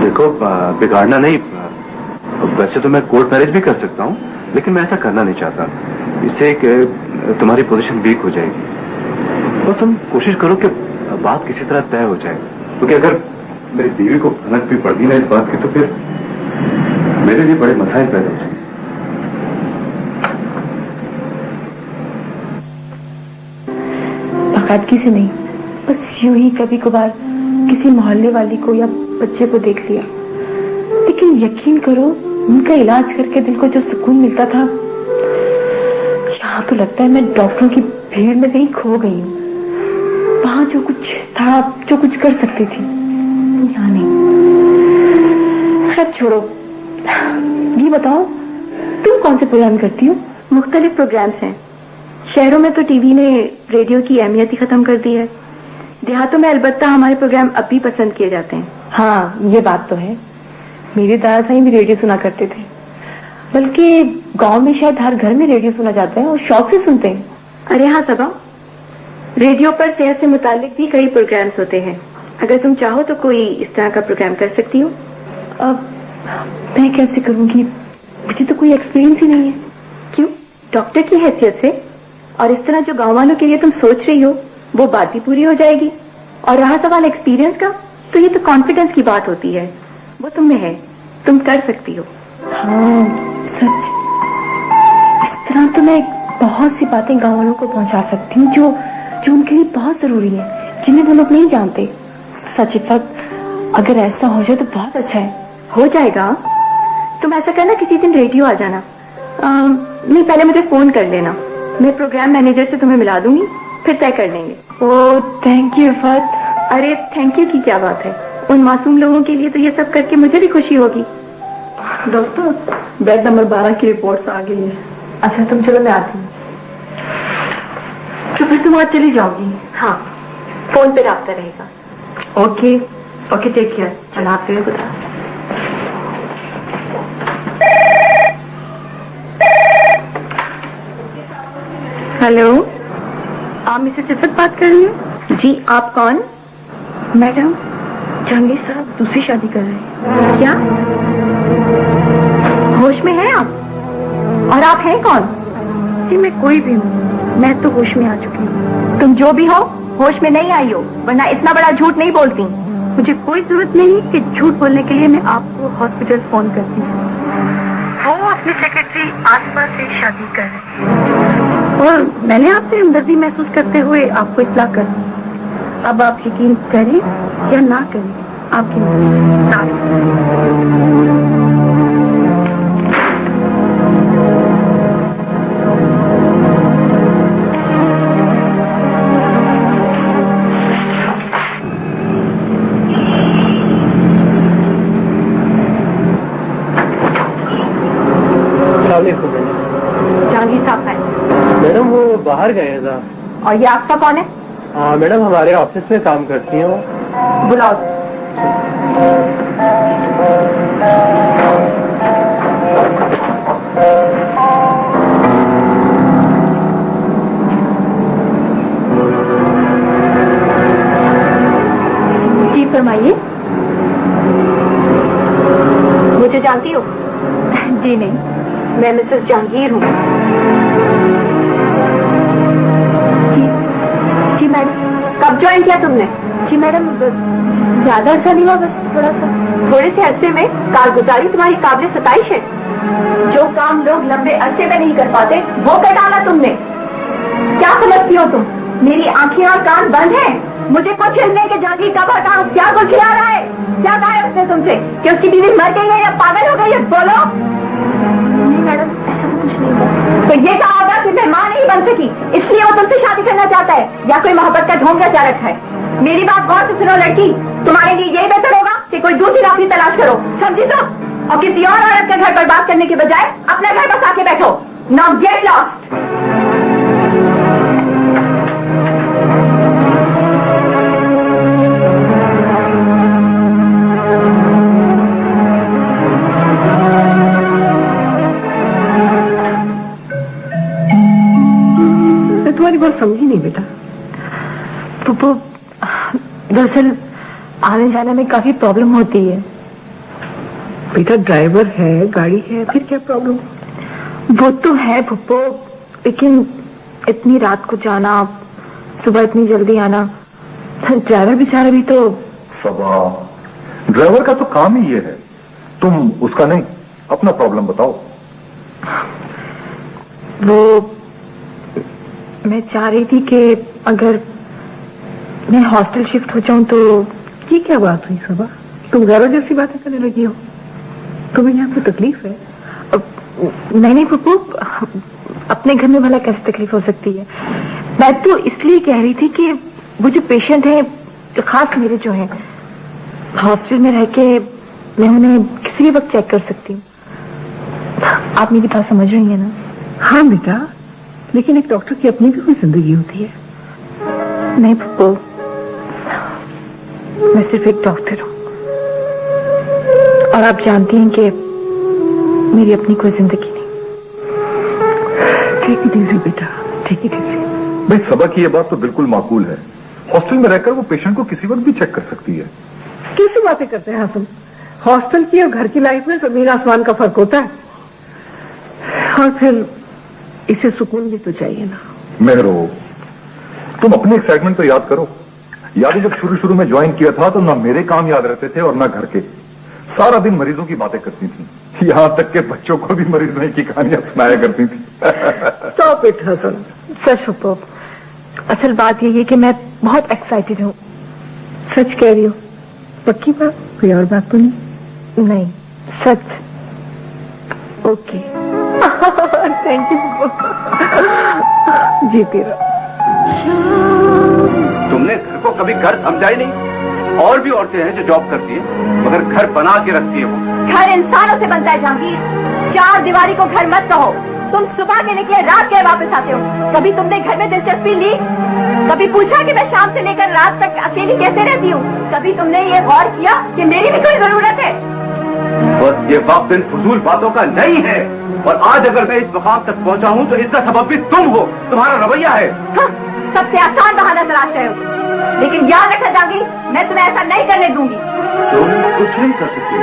देखो बिगाड़ना नहीं, वैसे तो मैं कोर्ट मैरिज भी कर सकता हूँ, लेकिन मैं ऐसा करना नहीं चाहता। इससे तुम्हारी पोजीशन वीक हो जाएगी। बस तुम कोशिश करो कि बात किसी तरह तय हो जाए, क्योंकि अगर मेरी बीवी को भनक भी पड़ गई ना इस बात की, तो फिर मेरे लिए बड़े मसाइल पैदा हो जाएंगे। बाकायदगी से नहीं, बस यूं ही कभी कभार किसी मोहल्ले वाली को या बच्चे को देख लिया, लेकिन यकीन करो उनका इलाज करके दिल को जो सुकून मिलता था, यहाँ तो लगता है मैं डॉक्टरों की भीड़ में कहीं खो गई हूँ। वहां जो कुछ था, जो कुछ कर सकती थी, यहाँ नहीं। खैर छोड़ो, ये बताओ तुम कौन से प्रोग्राम करती हो? मुख्तलिफ प्रोग्राम्स हैं। शहरों में तो टीवी ने रेडियो की अहमियत ही खत्म कर दी है। देहातों में अलबत्ता हमारे प्रोग्राम अब भी पसंद किए जाते हैं। हाँ, ये बात तो है। मेरे दादा साईं भी रेडियो सुना करते थे, बल्कि गांव में शायद हर घर में रेडियो सुना जाता है और शौक से सुनते हैं। अरे हाँ सबा, रेडियो पर सेहत से मुतालिक भी कई प्रोग्राम्स होते हैं। अगर तुम चाहो तो कोई इस तरह का प्रोग्राम कर सकती हो। अब मैं कैसे करूंगी, मुझे तो कोई एक्सपीरियंस ही नहीं है। क्यों? डॉक्टर की हैसियत से और इस तरह जो गांव वालों के लिए तुम सोच रही हो, वो बात भी पूरी हो जाएगी। और रहा सवाल एक्सपीरियंस का, तो ये तो कॉन्फिडेंस की बात होती है, वो तुम में है, तुम कर सकती हो। हाँ सच, इस तरह तो मैं बहुत सी बातें गांव वालों को पहुंचा सकती हूँ जो उनके लिए बहुत जरूरी है, जिन्हें वो लोग नहीं जानते। सच इफत, अगर ऐसा हो जाए तो बहुत अच्छा है। हो जाएगा। तुम ऐसा करना, किसी दिन रेडियो आ जाना। नहीं, पहले मुझे फोन कर लेना, मैं प्रोग्राम मैनेजर से तुम्हें मिला दूंगी, फिर तय कर लेंगे। Oh thank you इफत। अरे थैंक यू की क्या बात है, उन मासूम लोगों के लिए तो ये सब करके मुझे भी खुशी होगी। डॉक्टर, बेड नंबर 12 की रिपोर्ट्स आ गई है। अच्छा तुम चलो, मैं आती हूँ। तो फिर तुम आज चली जाओगी? हाँ, फोन पे राब्ता रहेगा। Okay okay, take care. चला फिर खुदा। हेलो, आप मिसेस सिफत बात कर रही हैं? जी, आप कौन? मैडम, जहांगीर साहब दूसरी शादी कर रहे हैं। क्या? होश में हैं आप? और आप हैं कौन? जी मैं कोई भी हूँ, मैं तो होश में आ चुकी हूँ। तुम जो भी हो, होश में नहीं आई हो, वरना इतना बड़ा झूठ नहीं बोलती। मुझे कोई जरूरत नहीं कि झूठ बोलने के लिए मैं आपको हॉस्पिटल फोन करती हूँ। वो अपनी सेक्रेटरी आसमा से शादी कर रहे हैं और मैंने आपसे हमदर्दी महसूस करते हुए आपको इत्तला कर दी। अब आप यकीन करें या ना करें, आपकी जहांगीर साहब है। मैडम वो बाहर गए हैं साहब। और ये आस्था कौन है? हाँ मैडम, हमारे ऑफिस में काम करती हैं वो। बुलाओ। जी फरमाइए। मुझे जानती हो? जी नहीं, मैं मिसेस जहांगीर हूँ। जी मैडम। कब ज्वाइन किया तुमने? जी मैडम, ज्यादा अर्सा नहीं हुआ, बस थोड़ा सा। थोड़े से अरसे में कारगुजारी तुम्हारी काबिल सताइश है। जो काम लोग लंबे अरसे में नहीं कर पाते, वो कर डाला तुमने। क्या समझती हो तुम? मेरी आंखें और कान बंद हैं। मुझे कुछ इल्म नहीं कि जहांगीर कब हटाओ, क्या गुल खिला रहा है, क्या कहा है उसने तुमसे कि उसकी बीवी मर गई है या पागल हो गई है? बोलो। नहीं मैडम, ऐसा तो कुछ नहीं। तो ये कहा होगा कि मैं मां नहीं बन सकी, इसलिए वो तुमसे शादी करना चाहता है, या कोई मोहब्बत का ढोंग रचा रखा है। मेरी बात गौर से सुनो लड़की, तुम्हारे लिए यही बेहतर होगा कि कोई दूसरी नौकरी तलाश करो, समझी तुम? और किसी और औरत के घर पर बात करने के बजाय अपने घर बस आके बैठो। Now get lost. तुम्हारी बात समझी नहीं बेटा। तो दरअसल आने जाने में काफी प्रॉब्लम होती है, बेटा ड्राइवर है, गाड़ी है, फिर क्या प्रॉब्लम? वो तो है पुप्पो, लेकिन इतनी रात को जाना, सुबह इतनी जल्दी आना, ड्राइवर बेचारा भी तो। सबा, ड्राइवर का तो काम ही ये है, तुम उसका नहीं, अपना प्रॉब्लम बताओ। वो मैं चाह रही थी कि अगर मैं हॉस्टल शिफ्ट हो जाऊं तो। ये क्या बात हुई सबा? तुम गैरों जैसी बातें करने लगी हो। तुम्हें यहाँ कोई तकलीफ है? नहीं पप्पू, अपने घर में भला कैसे तकलीफ हो सकती है? मैं तो इसलिए कह रही थी कि वो जो पेशेंट है, खास मेरे जो हैं, हॉस्टल में रह के मैं उन्हें किसी भी वक्त चेक कर सकती हूँ। आप मेरी बात समझ रही हैं ना? हाँ बेटा, लेकिन एक डॉक्टर की अपनी भी कोई जिंदगी होती है। नहीं पप्पू, मैं सिर्फ एक डॉक्टर हूँ और आप जानती हैं कि मेरी अपनी कोई जिंदगी नहीं। टेक इट इजी बेटा, टेक इट इजी। भाई सबा की ये बात तो बिल्कुल माकूल है। हॉस्टल में रहकर वो पेशेंट को किसी वक्त भी चेक कर सकती है। कैसी बातें करते हैं हासिम? हॉस्टल की और घर की लाइफ में जमीन आसमान का फर्क होता है। और फिर इसे सुकून भी तो चाहिए ना। मेहरो, तुम अपनी एक्साइटमेंट तो याद करो। याद है जब शुरू में ज्वाइन किया था तो ना मेरे काम याद रहते थे और ना घर के। सारा दिन मरीजों की बातें करती थी, यहां तक के बच्चों को भी मरीजों की कहानियां सुनाया करती थी। Stop it Hasan. सच पप्पू, असल बात यही है कि मैं बहुत एक्साइटेड हूँ। सच कह रही हो? पक्की बात? कोई और बात तो नहीं? नहीं, सच। ओके। Thank you. जीती रहो। तुमने घर को कभी घर समझा ही नहीं। और भी औरतें हैं जो जॉब करती है, मगर घर बना के रखती है वो। घर इंसानों से बनता है जहांगीर, चार दीवारी को घर मत कहो। तुम सुबह के निकले रात के वापस आते हो। कभी तुमने घर में दिलचस्पी ली? कभी पूछा कि मैं शाम से लेकर रात तक अकेली कैसे रहती हूँ? कभी तुमने ये गौर किया कि मेरी भी कोई जरूरत है? और ये वक्त इन फजूल बातों का नहीं है। और आज अगर मैं इस मुकाम तक पहुंचा हूं तो इसका सबब भी तुम हो, तुम्हारा रवैया है। हाँ, सबसे आसान बहाना तलाश रहे हो। लेकिन याद रखना जहांगीर, मैं तुम्हें ऐसा नहीं करने दूंगी। तुम कुछ नहीं कर सकती,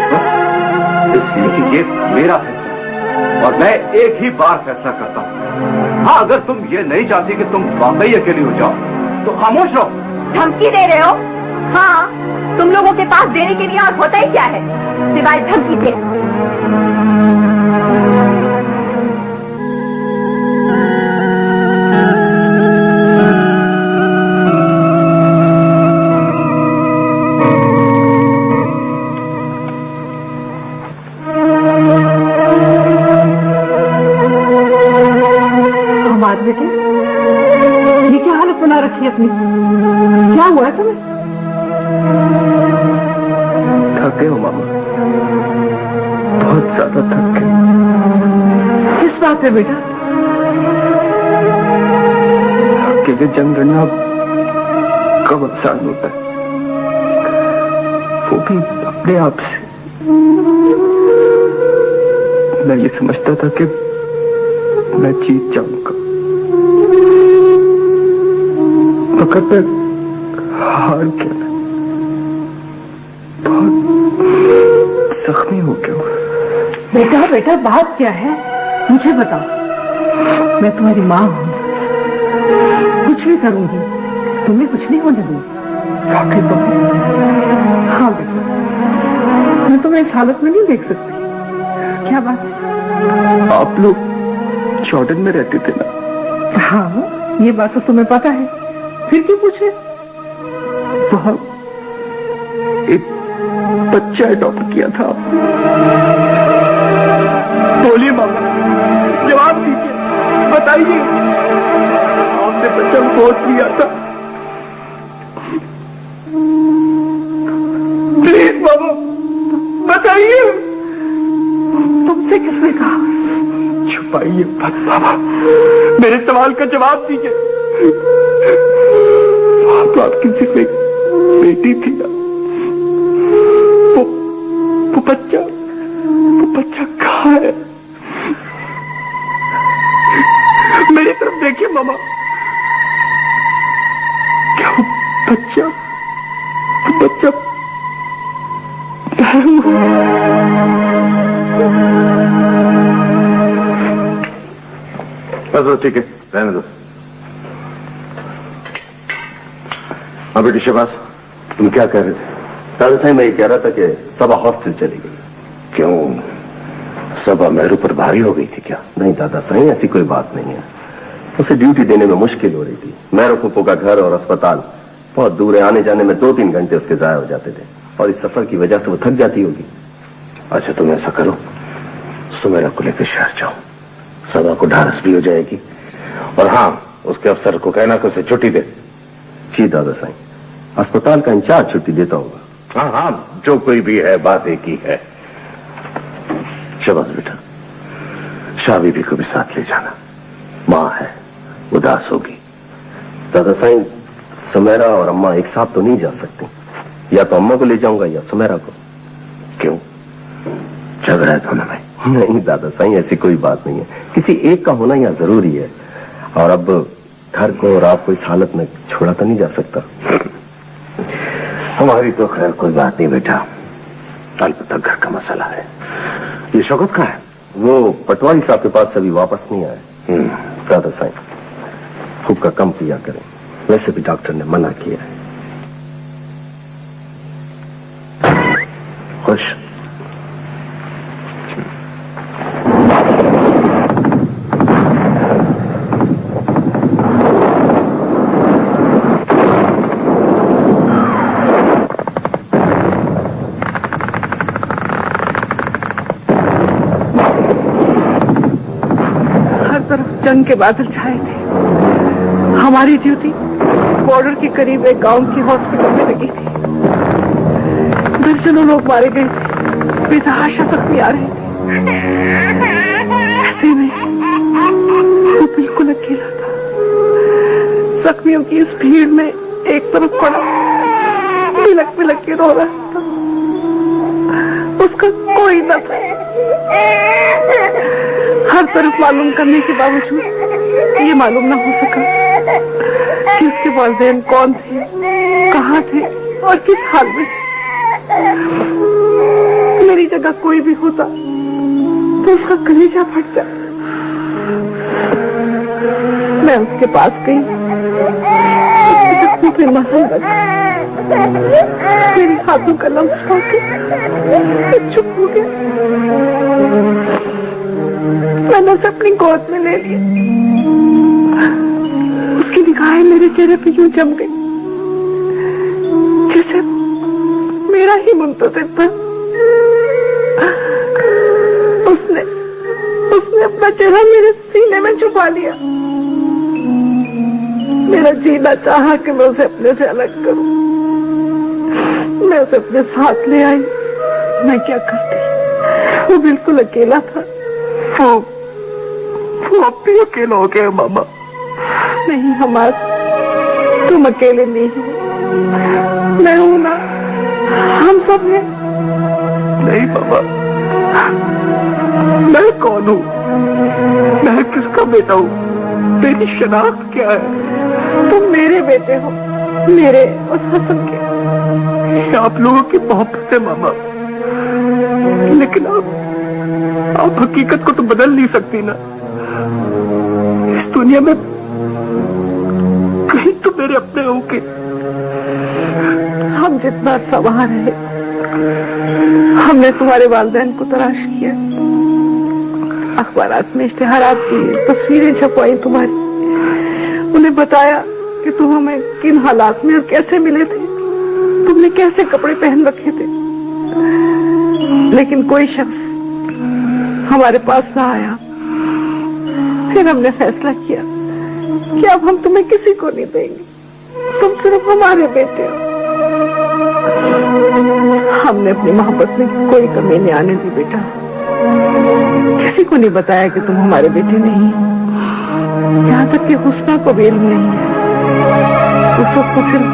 इसलिए कि ये मेरा फैसला है और मैं एक ही बार फैसला करता हूँ। हाँ, अगर तुम ये नहीं चाहती कि तुम वाकई अकेली हो जाओ तो खामोश रहो। धमकी दे रहे हो? हाँ, तुम लोगों के पास देने के लिए और होता ही क्या है सिवाय धमकी के? बेटे, ये क्या हालत बना रखी है अपनी? क्या हुआ है तुम्हें? थक गए हो मामा, बहुत ज्यादा थक गए। किस बात है बेटा? अकेले जंग लड़ना कब आसान होता है, वो भी अपने आप से। मैं ये समझता था कि मैं जीत जाऊंगा, मगर मैं हार गया, बहुत जख्मी हो गया। बेटा बेटा, बात क्या है मुझे बताओ। मैं तुम्हारी माँ हूँ, कुछ भी करूंगी, तुम्हें कुछ नहीं होने दूंगी। वाकई तो हाँ बेटा, मैं तुम्हें इस हालत में नहीं देख सकती। क्या बात है? आप लोग जॉर्डन में रहते थे ना? हाँ, ये बात तो तुम्हें पता है, फिर क्यों पूछे? वहां एक बच्चा अडॉप्ट किया था। बोलिए मामा, जवाब दीजिए, बताइए, आपने बच्चा गोद लिया था? प्लीज मामा बताइए। तुमसे किसने कहा? छुपाइए मत मामा, मेरे सवाल का जवाब दीजिए। तो आपकी सिर्फ एक बेटी थी ना? वो बच्चा कहाँ है? मेरी तरफ देखिए मामा, क्या वो बच्चा बस ठीक है, रहने दो। हाँ बेटी शहबाज, तुम क्या कह रहे थे? दादा साहब मैं ये कह रहा था कि सबा हॉस्टल चली गई। क्यों, सबा मेरू पर भारी हो गई थी क्या? नहीं दादा साहब, ऐसी कोई बात नहीं है। उसे ड्यूटी देने में मुश्किल हो रही थी। मेरू फूफो का घर और अस्पताल बहुत दूर है, आने जाने में 2-3 घंटे उसके जाया हो जाते थे, और इस सफर की वजह से वो थक जाती होगी। अच्छा तुम ऐसा करो, सुमेरा को लेकर शहर जाओ, सबा को ढारस भी हो जाएगी। और हाँ, उसके अफसर को कहना कि उसे छुट्टी दे। जी दादा साहब, अस्पताल का इंचार्ज छुट्टी देता होगा। हाँ हाँ, जो कोई भी है, बात एक ही है। शहबाज बेटा, शाह बीबी को भी साथ ले जाना, माँ है, उदास होगी। दादा साहब, सुमेरा और अम्मा एक साथ तो नहीं जा सकती। या तो अम्मा को ले जाऊंगा या सुमेरा को। क्यों, झगड़ा है दोनों में? नहीं दादा साहब, ऐसी कोई बात नहीं है। किसी एक का होना यहाँ जरूरी है, और अब घर को और आपको इस हालत में छोड़ा तो नहीं जा सकता। हमारी तो खैर कोई बात नहीं बेटा, अलबत्ता घर का मसला है। ये शौकत कहाँ है? वो पटवारी साहब के पास अभी वापस नहीं आए। दादा साहब, खूब का कम पिया करें, वैसे भी डॉक्टर ने मना किया है। खुश? जंग के बादल छाए थे। हमारी ड्यूटी बॉर्डर के करीब एक गांव की हॉस्पिटल में लगी थी। दर्जनों लोग मारे गए थे, बेतहाशा जख्मी आ रहे थे। ऐसे में वो बिल्कुल अकेला था। जख्मियों की इस भीड़ में एक तरफ पड़ा बिलक बिलक के रो रहा था, उसका कोई न था। हर तरफ मालूम करने के बावजूद ये मालूम ना हो सका कि उसके वालिदैन कौन थे, कहाँ थे और किस हाल में थे। मेरी जगह कोई भी होता तो उसका कलेजा फट जाता। मैं उसके पास गई, उसके जख्मों पे मलहम लगा, मेरे हाथों का लम्स पाकर चुप हो गया। मैंने उसे अपनी गोद में ले लिया। उसकी निगाहें मेरे चेहरे पे यूं जम गई जैसे मेरा ही मुंतज़िर था। उसने अपना चेहरा मेरे सीने में छुपा लिया। मेरा जीना चाहा कि मैं उसे अपने से अलग करूं। मैं उसे अपने साथ ले आई। मैं क्या करती, वो बिल्कुल अकेला था। वो अब भी अकेला हो गया मामा। नहीं हमारा, तुम अकेले नहीं हो, मैं हूं ना, हम सब हैं। नहीं मामा, मैं कौन हूं, मैं किसका बेटा हूं, तेरी शनाख्त क्या है? तुम मेरे बेटे हो, मेरे और हसन के। आप लोगों की मोहब्बत है मामा, लेकिन आप हकीकत को तो बदल नहीं सकती ना। इस दुनिया में कहीं तो मेरे अपने होंगे। हम जितना अर्सा वहां रहे, हमने तुम्हारे वालिदैन को तलाश किया, अखबारात में इश्तिहारात दिए, तस्वीरें छपवाई तुम्हारी, उन्हें बताया कि तुम हमें किन हालात में और कैसे मिले थे, तुमने कैसे कपड़े पहन रखे थे। लेकिन कोई शख्स हमारे पास ना आया। फिर हमने फैसला किया कि अब हम तुम्हें किसी को नहीं देंगे, तुम सिर्फ हमारे बेटे हो। हमने अपनी मोहब्बत में कोई कमी नहीं आने दी बेटा। किसी को नहीं बताया कि तुम हमारे बेटे नहीं, यहाँ तक कि हुस्ना को भी इल्म नहीं है। उस वक्त सिर्फ